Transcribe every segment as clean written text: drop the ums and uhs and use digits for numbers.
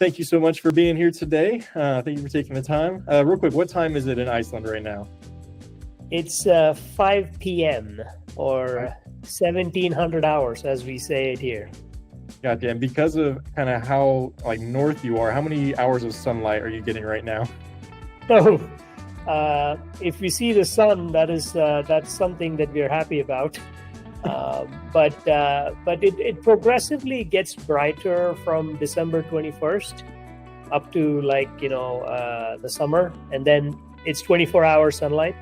thank you so much for being here today. Thank you for taking the time. Real quick, what time is it in Iceland right now? It's 5 p.m. or 1700 hours, as we say it here. Gotcha. And because of kind of how north you are, how many hours of sunlight are you getting right now? So, if we see the sun, that's something that we're happy about. But it progressively gets brighter from December 21st up to the summer, and then it's 24-hour sunlight.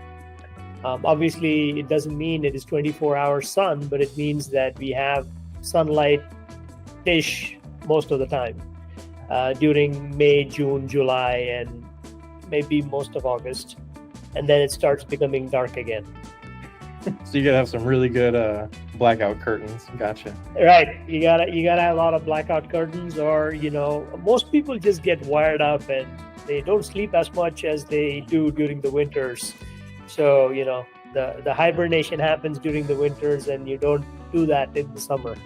Obviously, it doesn't mean it is 24-hour sun, but it means that we have sunlight-ish most of the time during May, June, July, and maybe most of August, and then it starts becoming dark again. So you gotta have some really good blackout curtains. Gotcha. Right. You gotta have a lot of blackout curtains, or most people just get wired up and they don't sleep as much as they do during the winters. So the hibernation happens during the winters, and you don't do that in the summer.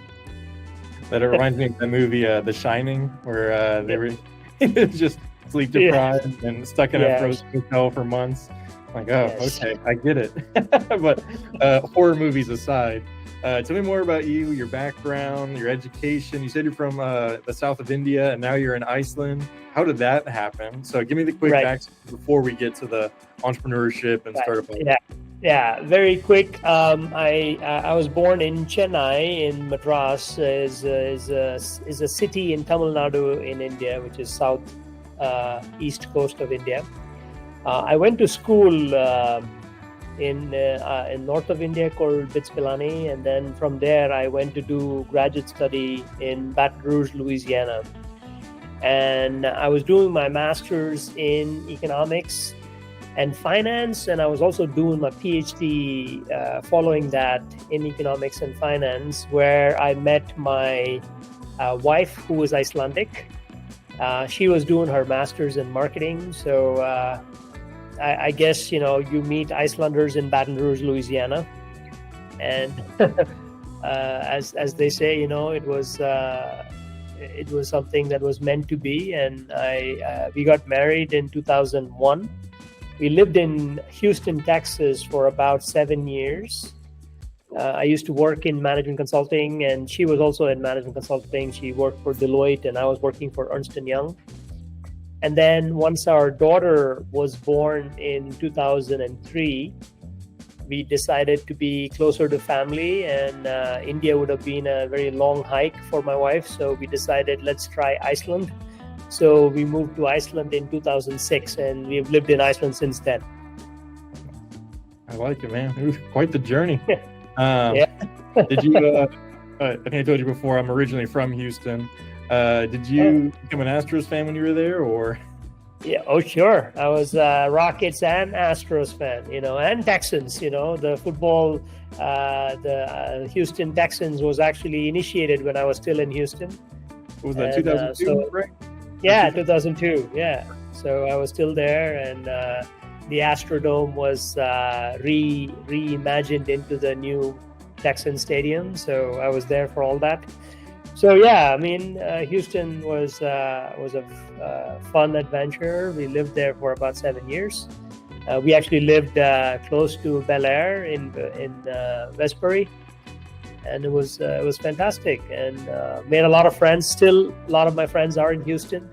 That reminds me of the movie The Shining, where they were just sleep deprived and stuck in a frozen hotel for months. Okay, I get it. But horror movies aside, tell me more about you, your background, your education. You said you're from the south of India, and now you're in Iceland. How did that happen? So give me the quick backstory before we get to the entrepreneurship and startup. Yeah, very quick. I was born in Chennai in Madras. Is a city in Tamil Nadu in India, which is south east coast of India. I went to school in north of India called BITS Pilani, and then from there I went to do graduate study in Baton Rouge, Louisiana. And I was doing my master's in economics and finance, and I was also doing my PhD following that in economics and finance, where I met my wife, who was Icelandic. She was doing her master's in marketing, so I guess you meet Icelanders in Baton Rouge, Louisiana, and as they say, it was something that was meant to be. And we got married in 2001. We lived in Houston, Texas for about 7 years. I used to work in management consulting, and she was also in management consulting. She worked for Deloitte, and I was working for Ernst & Young. And then once our daughter was born in 2003, we decided to be closer to family, and India would have been a very long hike for my wife. So we decided, let's try Iceland. So we moved to Iceland in 2006, and we've lived in Iceland since then. I like it, man. It was quite the journey. Yeah. Did you, I think I told you before, I'm originally from Houston. Did you become an Astros fan when you were there, or? Yeah, sure. I was Rockets and Astros fan, and Texans. The football, the Houston Texans was actually initiated when I was still in Houston. What was that, 2002, right? Yeah, 2002. Yeah. So I was still there, and the Astrodome was reimagined into the new Texan Stadium. So I was there for all that. So yeah, Houston was a fun adventure. We lived there for about 7 years. We actually lived close to Bel Air in Westbury, and it was fantastic, and made a lot of friends. Still, a lot of my friends are in Houston.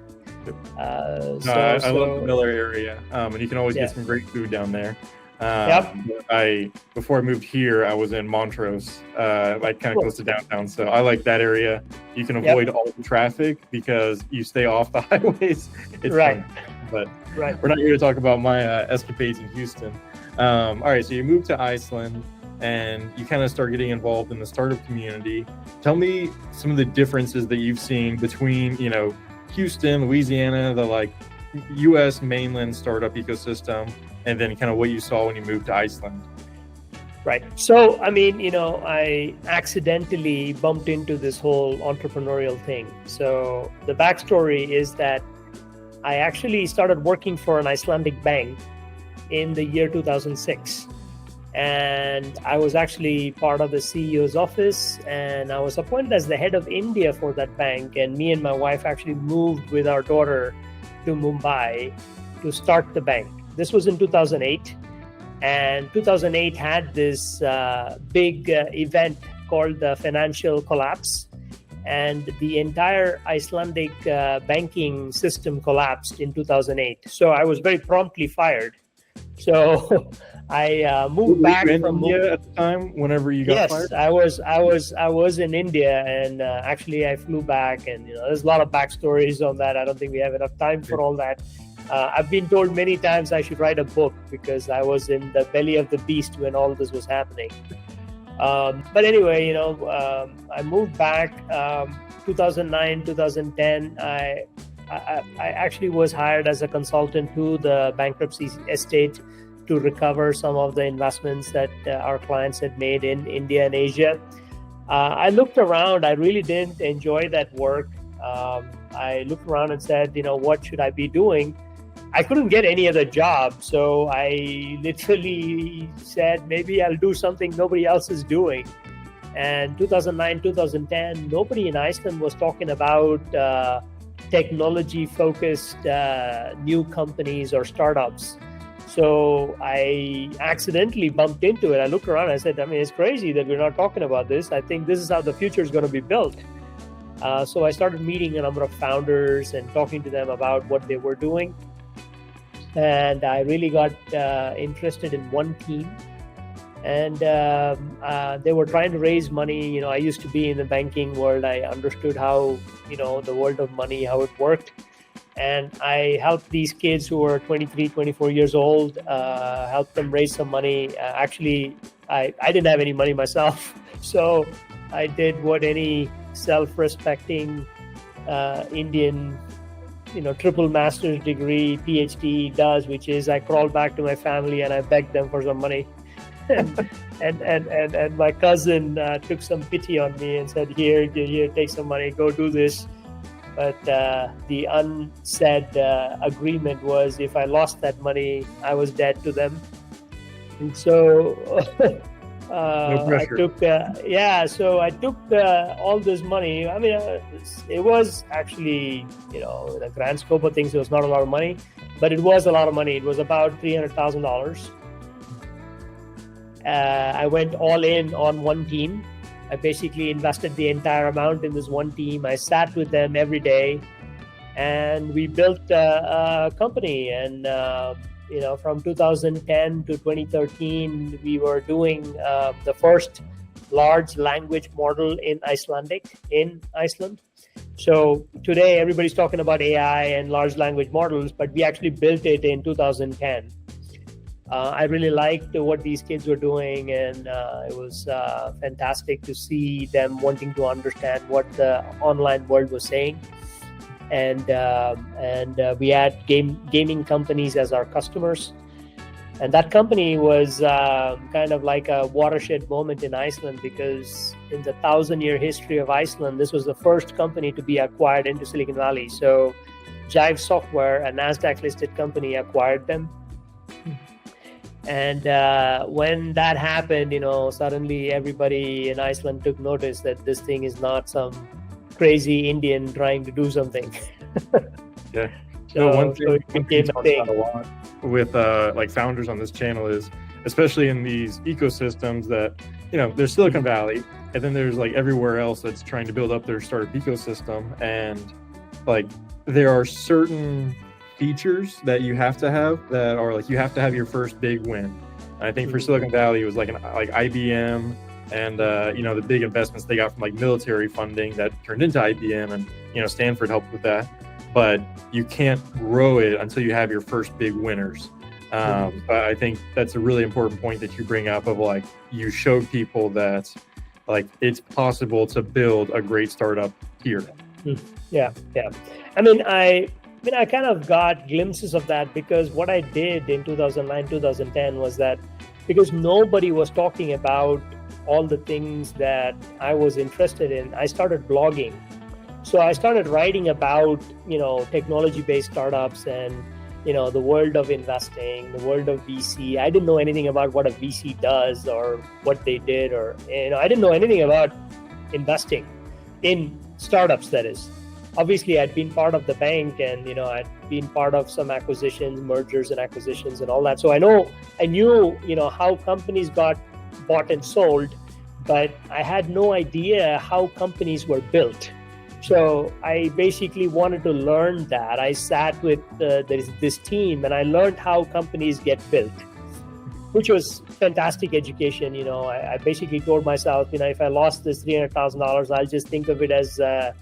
I love the Bel Air area, and you can always get some great food down there. Before I moved here, I was in Montrose, kind of close to downtown. So I like that area. You can avoid all the traffic because you stay off the highways. It's fun. But we're not here to talk about my escapades in Houston. All right, so you moved to Iceland and you kind of start getting involved in the startup community. Tell me some of the differences that you've seen between, Houston, Louisiana, the U.S. mainland startup ecosystem, and then kind of what you saw when you moved to Iceland. Right. So, I accidentally bumped into this whole entrepreneurial thing. So the backstory is that I actually started working for an Icelandic bank in the year 2006. And I was actually part of the CEO's office, and I was appointed as the head of India for that bank. And me and my wife actually moved with our daughter to Mumbai to start the bank. This was in 2008, and 2008 had this big event called the financial collapse, and the entire Icelandic banking system collapsed in 2008. So I was very promptly fired. So I moved back from India at the time. Whenever you got fired, I was in India, and actually I flew back, and there's a lot of backstories on that. I don't think we have enough time for all that. I've been told many times I should write a book because I was in the belly of the beast when all this was happening. But anyway, I moved back 2009, 2010. I actually was hired as a consultant to the bankruptcy estate to recover some of the investments that our clients had made in India and Asia. I looked around. I really didn't enjoy that work. I looked around and said, what should I be doing? I couldn't get any other job. So I literally said, maybe I'll do something nobody else is doing. And 2009, 2010, nobody in Iceland was talking about technology-focused new companies or startups. So I accidentally bumped into it. I looked around and I said, it's crazy that we're not talking about this. I think this is how the future is going to be built. So I started meeting a number of founders and talking to them about what they were doing. And I really got interested in one team. And they were trying to raise money. I used to be in the banking world. I understood how, the world of money, how it worked. And I helped these kids who were 23, 24 years old, help them raise some money. Actually, I didn't have any money myself. So I did what any self-respecting Indian, triple master's degree, PhD does, which is I crawled back to my family and I begged them for some money. and my cousin took some pity on me and said, here, take some money, go do this. But the unsaid agreement was if I lost that money, I was dead to them. And so no pressure. I took all this money. It was actually, in the grand scope of things, it was not a lot of money, but it was a lot of money. It was about $300,000. I went all in on one team. I basically invested the entire amount in this one team. I sat with them every day, and we built a company. And from 2010 to 2013, we were doing the first large language model in Icelandic in Iceland. So today, everybody's talking about AI and large language models, but we actually built it in 2010. I really liked what these kids were doing, and it was fantastic to see them wanting to understand what the online world was saying. And we had gaming companies as our customers. And that company was kind of like a watershed moment in Iceland, because in the 1,000-year history of Iceland, this was the first company to be acquired into Silicon Valley. So Jive Software, a NASDAQ-listed company, acquired them. And when that happened, suddenly everybody in Iceland took notice that this thing is not some crazy Indian trying to do something. Yeah. One thing we talk about a lot with like founders on this channel is, especially in these ecosystems that, there's Silicon Valley, and then there's like everywhere else that's trying to build up their startup ecosystem. And like there are certain features that you have to have that are like, you have to have your first big win. And I think for Silicon Valley, it was like IBM and the big investments they got from like military funding that turned into IBM, and Stanford helped with that. But you can't grow it until you have your first big winners. But I think that's a really important point that you bring up of like, you showed people that like it's possible to build a great startup here. Yeah. I kind of got glimpses of that, because what I did in 2009, 2010 was that because nobody was talking about all the things that I was interested in, I started blogging. So I started writing about, technology-based startups and the world of investing, the world of VC. I didn't know anything about what a VC does or what they did, or I didn't know anything about investing in startups, that is. Obviously, I'd been part of the bank, and I'd been part of some acquisitions, mergers and acquisitions and all that. So I knew how companies got bought and sold, but I had no idea how companies were built. So I basically wanted to learn that. I sat with this team, and I learned how companies get built, which was fantastic education. I basically told myself, if I lost this $300,000, I'll just think of it as a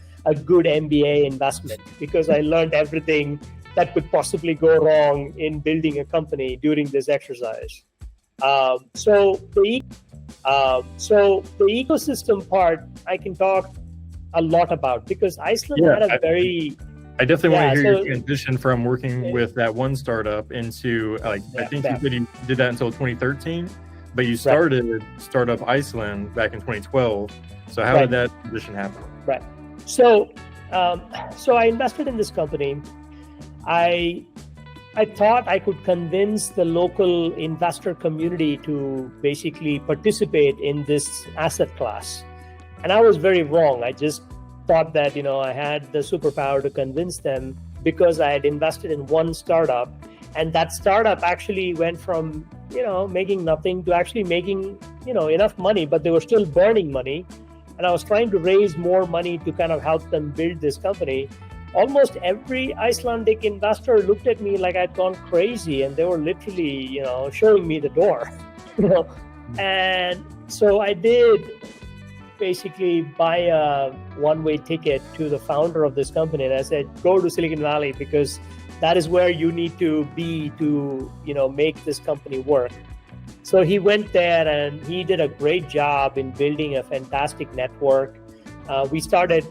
good MBA investment, because I learned everything that could possibly go wrong in building a company during this exercise. So the ecosystem part, I can talk a lot about, because Iceland had a very... I definitely want to hear your transition from working with that one startup into, I think you said you did that until 2013, but you started Startup Iceland back in 2012. So how did that transition happen? Right. So I invested in this company. I thought I could convince the local investor community to basically participate in this asset class. And I was very wrong. I just thought that, I had the superpower to convince them, because I had invested in one startup, and that startup actually went from, making nothing to actually making, enough money, but they were still burning money. And I was trying to raise more money to kind of help them build this company. Almost every Icelandic investor looked at me like I'd gone crazy, and they were literally, showing me the door. And so I did basically buy a one-way ticket to the founder of this company, and I said, go to Silicon Valley, because that is where you need to be to make this company work. So he went there, and he did a great job in building a fantastic network. We started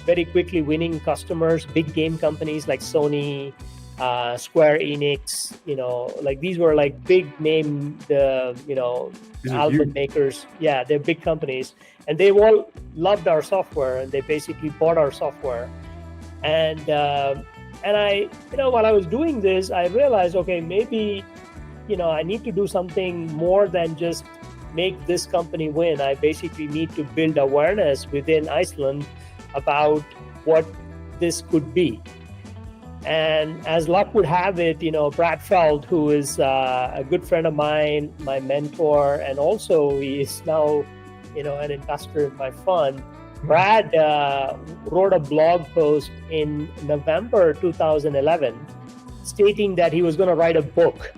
very quickly winning customers, big game companies like Sony, Square Enix, these were like big name, album makers. Yeah, they're big companies, and they all loved our software, and they basically bought our software. And I, while I was doing this, I realized, okay, maybe, I need to do something more than just make this company win. I basically need to build awareness within Iceland about what this could be. And as luck would have it, Brad Feld, who is a good friend of mine, my mentor, and also he is now, an investor in my fund. Brad wrote a blog post in November 2011 stating that he was going to write a book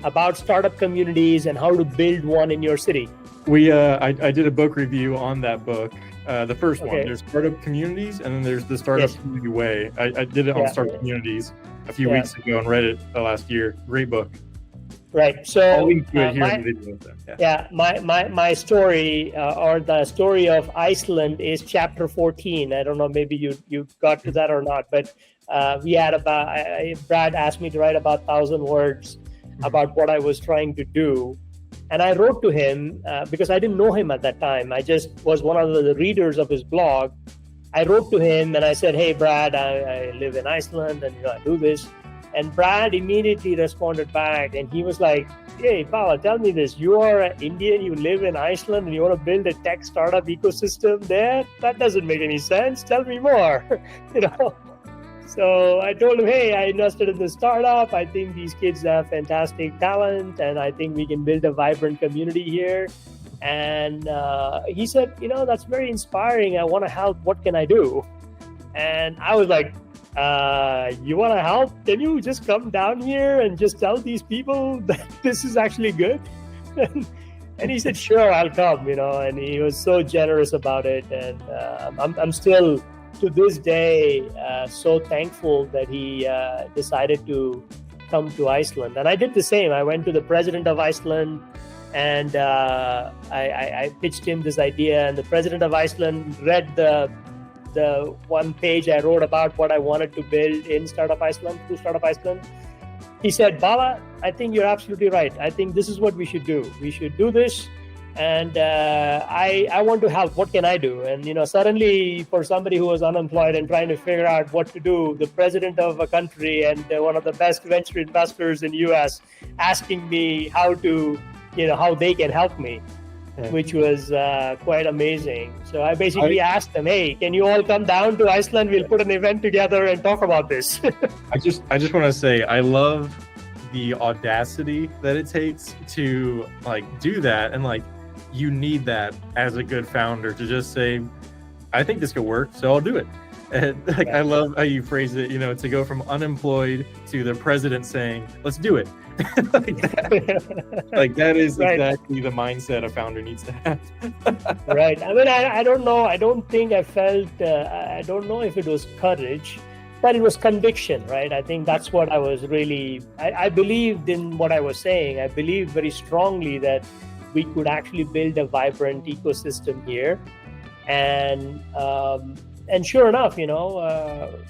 about startup communities and how to build one in your city. I did a book review on that book. The first one, there's Startup Communities, and then there's the Startup Community Way. I did it on Startup Communities a few weeks ago and read it last year. Great book. Right. So I'll link to it here in the video. My story or the story of Iceland is chapter 14. I don't know, maybe you got to that or not, but we had Brad asked me to write about 1,000 words about what I was trying to do. And I wrote to him because I didn't know him at that time. I just was one of the readers of his blog. I wrote to him and I said, hey, Brad, I live in Iceland and I do this. And Brad immediately responded back and he was like, hey, Bala, tell me this. You are an Indian, you live in Iceland and you want to build a tech startup ecosystem there? That doesn't make any sense. Tell me more. So I told him, hey, I invested in this startup. I think these kids have fantastic talent and I think we can build a vibrant community here. And he said, that's very inspiring. I want to help. What can I do? And I was like, you want to help? Can you just come down here and just tell these people that this is actually good? And he said, sure, I'll come, and he was so generous about it. And I'm still, to this day, so thankful that he decided to come to Iceland. And I did the same. I went to the president of Iceland and I pitched him this idea. And the president of Iceland read the one page I wrote about what I wanted to build in Startup Iceland, through Startup Iceland. He said, Bala, I think you're absolutely right. I think this is what we should do. We should do this. and I want to help. What can I do? And suddenly, for somebody who was unemployed and trying to figure out what to do, the president of a country and one of the best venture investors in US asking me how they can help me, which was quite amazing. So I basically asked them, "Hey, can you all come down to Iceland? We'll put an event together and talk about this." I just want to say I love the audacity that it takes to do that, and you need that as a good founder to just say, I think this could work, so I'll do it. And I love how you phrase it, to go from unemployed to the president saying, let's do it. That is exactly the mindset a founder needs to have. Right. I mean, I don't know. I don't think I felt, I don't know if it was courage, but it was conviction, right? I think that's what I was really, I believed in what I was saying. I believed very strongly that we could actually build a vibrant ecosystem here. And sure enough,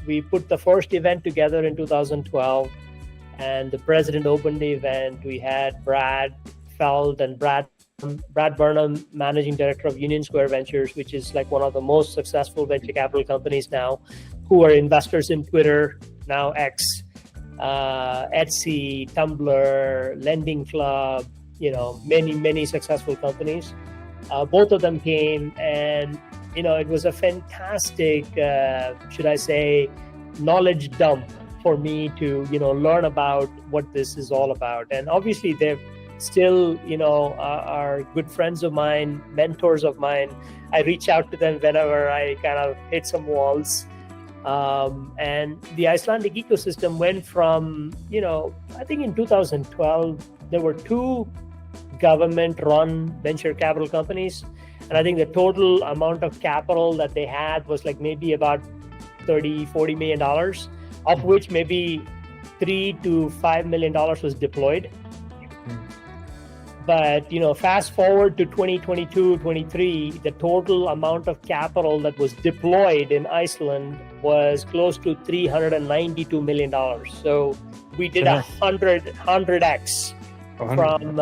we put the first event together in 2012, and the president opened the event. We had Brad Feld and Brad Burnham, managing director of Union Square Ventures, which is one of the most successful venture capital companies now, who are investors in Twitter, now X, Etsy, Tumblr, Lending Club, many successful companies. Both of them came, and it was a fantastic, should I say, knowledge dump for me to learn about what this is all about. And obviously they're still are good friends of mine, mentors of mine. I reach out to them whenever I kind of hit some walls. And the Icelandic ecosystem went from, I think in 2012 there were 2 government-run venture capital companies, and I think the total amount of capital that they had was maybe about $30-40 million, of which maybe $3 to $5 million was deployed. But fast forward to 2022-23, the total amount of capital that was deployed in Iceland was close to $392 million. So we did 100x from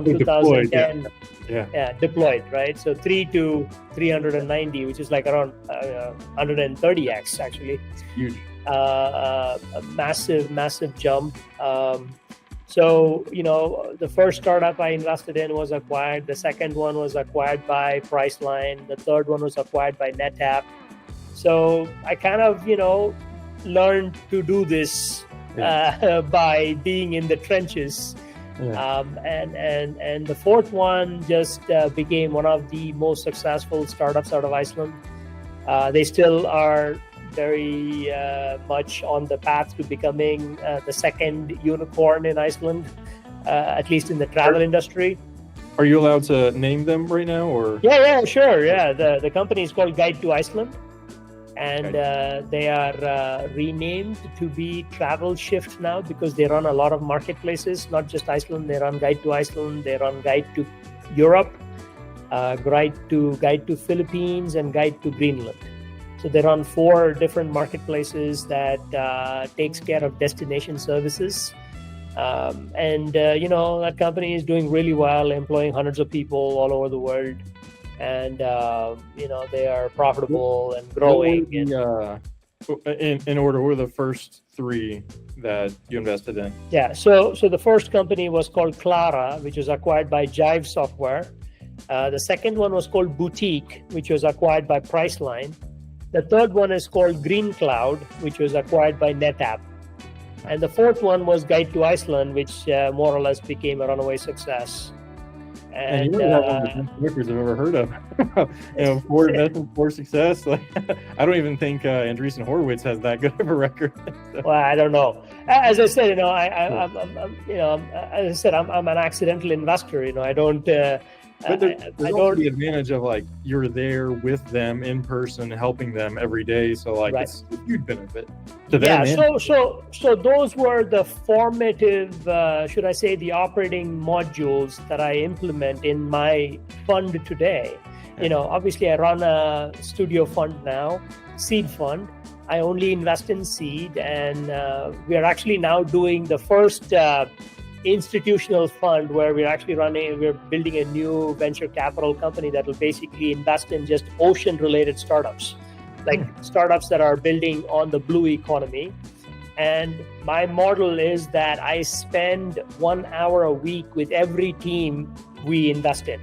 2010. Deployed, right? So 3 to 390, which is around 130x actually. It's huge. A massive jump. So, the first startup I invested in was acquired. The second one was acquired by Priceline. The third one was acquired by NetApp. So I kind of, learned to do this by being in the trenches. And the fourth one just became one of the most successful startups out of Iceland. They still are very much on the path to becoming the second unicorn in Iceland, at least in the travel industry. Are you allowed to name them right now, or? Yeah, sure. Yeah, the company is called Guide to Iceland, and they are renamed to be Travel Shift now because they run a lot of marketplaces, not just Iceland. They run Guide to Iceland, they run Guide to Europe, Guide to Philippines, and Guide to Greenland. So they run 4 different marketplaces that takes care of destination services. That company is doing really well, employing hundreds of people all over the world. And, they are profitable and growing. In order, what were the first 3 that you invested in? Yeah, so the first company was called Clara, which was acquired by Jive Software. The second one was called Boutique, which was acquired by Priceline. The third one is called Green Cloud, which was acquired by NetApp. And the fourth one was Guide to Iceland, which more or less became a runaway success. And you have one of the best records I've ever heard of. 4 investments, 4 success. I don't even think Andreessen Horowitz has that good of a record. Well, I don't know. As I said, I'm an accidental investor. I don't. But there's also the advantage of you're there with them in person, helping them every day. So it's a huge benefit to them. Yeah. So those were the formative, should I say, the operating modules that I implement in my fund today. Obviously I run a studio fund now, seed fund. I only invest in seed, and we are actually now doing the first institutional fund where we're building a new venture capital company that will basically invest in just ocean-related startups, like startups that are building on the blue economy. And my model is that I spend 1 hour a week with every team we invest in.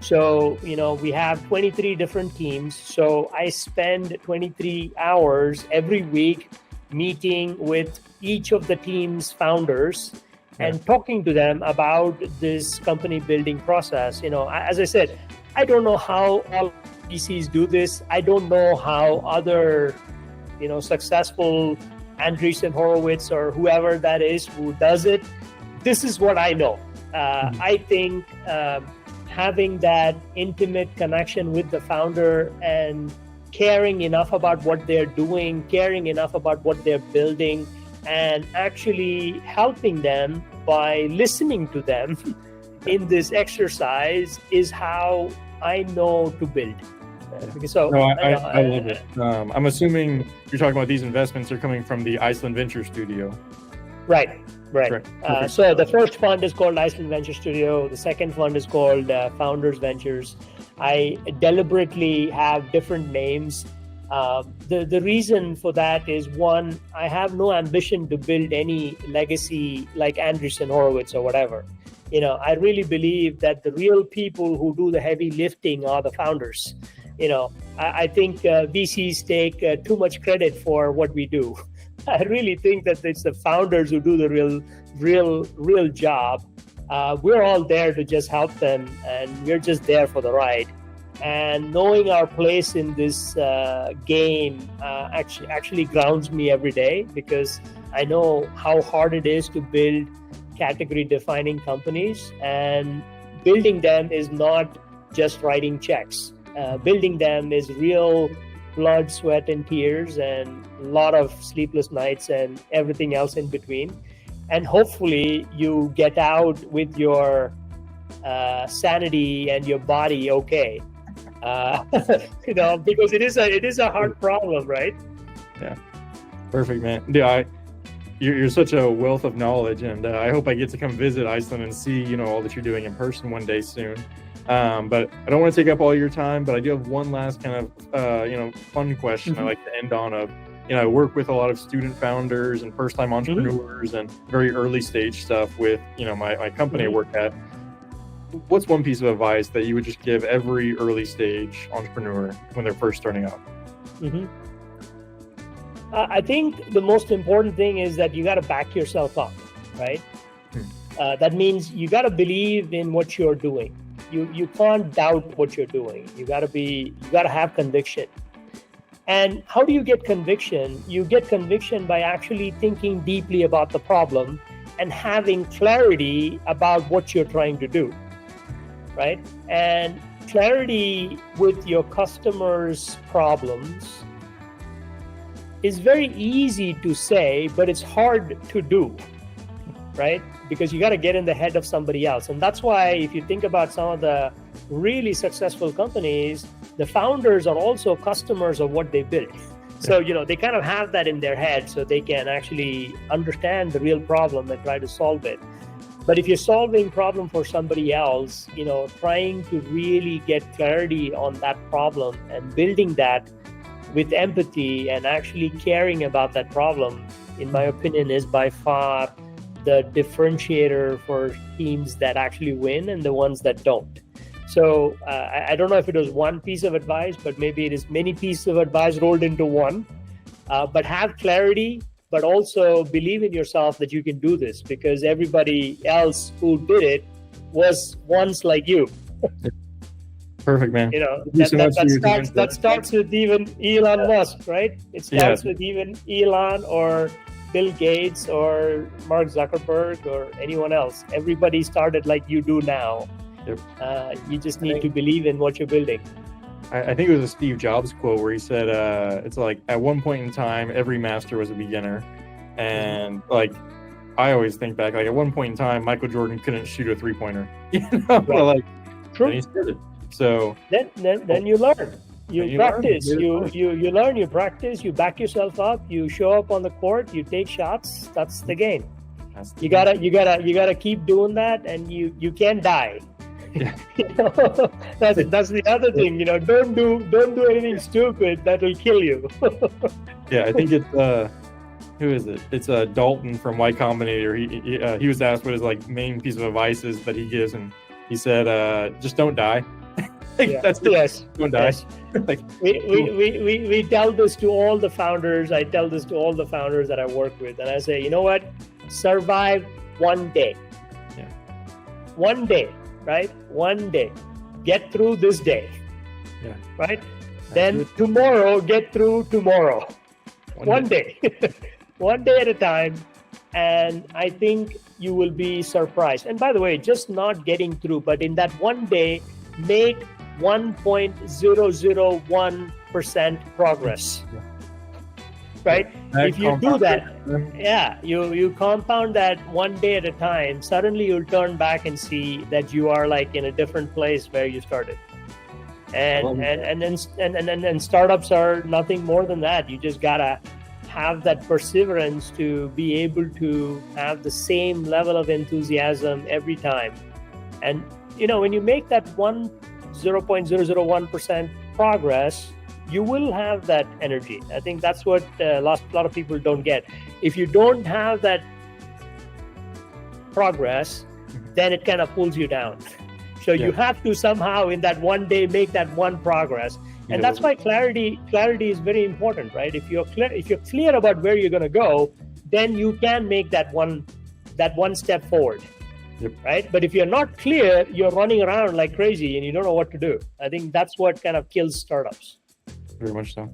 So, we have 23 different teams. So I spend 23 hours every week meeting with each of the team's founders and talking to them about this company building process. As I said, I don't know how all VCs do this. I don't know how other, successful Andreessen Horowitz or whoever that is who does it. This is what I know. I think having that intimate connection with the founder and caring enough about what they're doing, caring enough about what they're building, and actually helping them by listening to them in this exercise is how I know to build. So, I love it. I'm assuming you're talking about these investments are coming from the Iceland Venture Studio. Right. So the first fund is called Iceland Venture Studio. The second fund is called Founders Ventures. I deliberately have different names. The reason for that is, one, I have no ambition to build any legacy like Andreessen Horowitz or whatever. I really believe that the real people who do the heavy lifting are the founders. I think VCs take too much credit for what we do. I really think that it's the founders who do the real job. We're all there to just help them, and we're just there for the ride. And knowing our place in this game actually grounds me every day, because I know how hard it is to build category-defining companies, and building them is not just writing checks. Building them is real blood, sweat, and tears, and a lot of sleepless nights and everything else in between. And hopefully you get out with your sanity and your body okay. Because it is a hard problem, right? Yeah, perfect, man. Yeah, you're such a wealth of knowledge, and I hope I get to come visit Iceland and see all that you're doing in person one day soon. But I don't want to take up all your time, but I do have one last kind of fun question I like to end on. I work with a lot of student founders and first-time entrepreneurs and very early stage stuff with my company I work at. What's one piece of advice that you would just give every early stage entrepreneur when they're first starting out? I think the most important thing is that you got to back yourself up, right? That means you got to believe in what you're doing. You can't doubt what you're doing. You got to have conviction. And how do you get conviction? You get conviction by actually thinking deeply about the problem and having clarity about what you're trying to do, right? And clarity with your customers' problems is very easy to say, but it's hard to do, right? Because you got to get in the head of somebody else. And that's why if you think about some of the really successful companies, the founders are also customers of what they build. So, they kind of have that in their head so they can actually understand the real problem and try to solve it. But if you're solving problem for somebody else, trying to really get clarity on that problem and building that with empathy and actually caring about that problem, in my opinion, is by far the differentiator for teams that actually win and the ones that don't. So I don't know if it was one piece of advice, but maybe it is many pieces of advice rolled into one. But have clarity, but also believe in yourself that you can do this, because everybody else who did it was once like you. Perfect, man. That starts with even Elon Musk, right? It starts with even Elon or Bill Gates or Mark Zuckerberg or anyone else. Everybody started like you do now. Yep. You just need to believe in what you're building. I think it was a Steve Jobs quote where he said, it's like at one point in time, every master was a beginner. And like, I always think back, like at one point in time, Michael Jordan couldn't shoot a 3-pointer. Right. True. And he started. So then you learn. You practice. You learn, you practice, you back yourself up, you show up on the court, you take shots. That's the game. You gotta keep doing that, and you can't die. Yeah. That's the other thing. Don't do anything stupid that will kill you. Yeah, I think it's who is it? It's Dalton from Y Combinator. He was asked what his main piece of advice is that he gives, and he said, just don't die. That's it. Yes. Don't die. Yes. We tell this to all the founders. I tell this to all the founders that I work with, and I say, you know what? Survive one day. Yeah. One day, right? One day. Get through this day. Yeah. Right? Then tomorrow, get through tomorrow. One day. One day at a time. And I think you will be surprised. And by the way, just not getting through, but in that one day, make 1.001% progress. Yeah. Right? If you do that, you compound that one day at a time, suddenly you'll turn back and see that you are in a different place where you started. And startups are nothing more than that. You just gotta have that perseverance to be able to have the same level of enthusiasm every time. And when you make that 0.001% progress, you will have that energy. I think that's what a lot of people don't get. If you don't have that progress, then it kind of pulls you down. So you have to somehow in that one day make that one progress. And that's why clarity is very important, right? If you're clear about where you're going to go, then you can make that one step forward. Yep. Right? But if you're not clear, you're running around like crazy and you don't know what to do. I think that's what kind of kills startups. Very much so.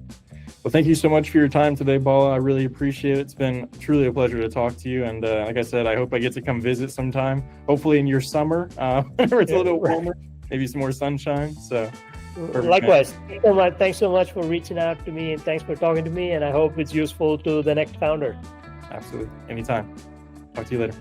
Well, thank you so much for your time today, Bala. I really appreciate it. It's been truly a pleasure to talk to you. And like I said, I hope I get to come visit sometime, hopefully in your summer, where it's a little bit warmer, maybe some more sunshine. So likewise. Thanks so much for reaching out to me, and thanks for talking to me. And I hope it's useful to the next founder. Absolutely. Anytime. Talk to you later.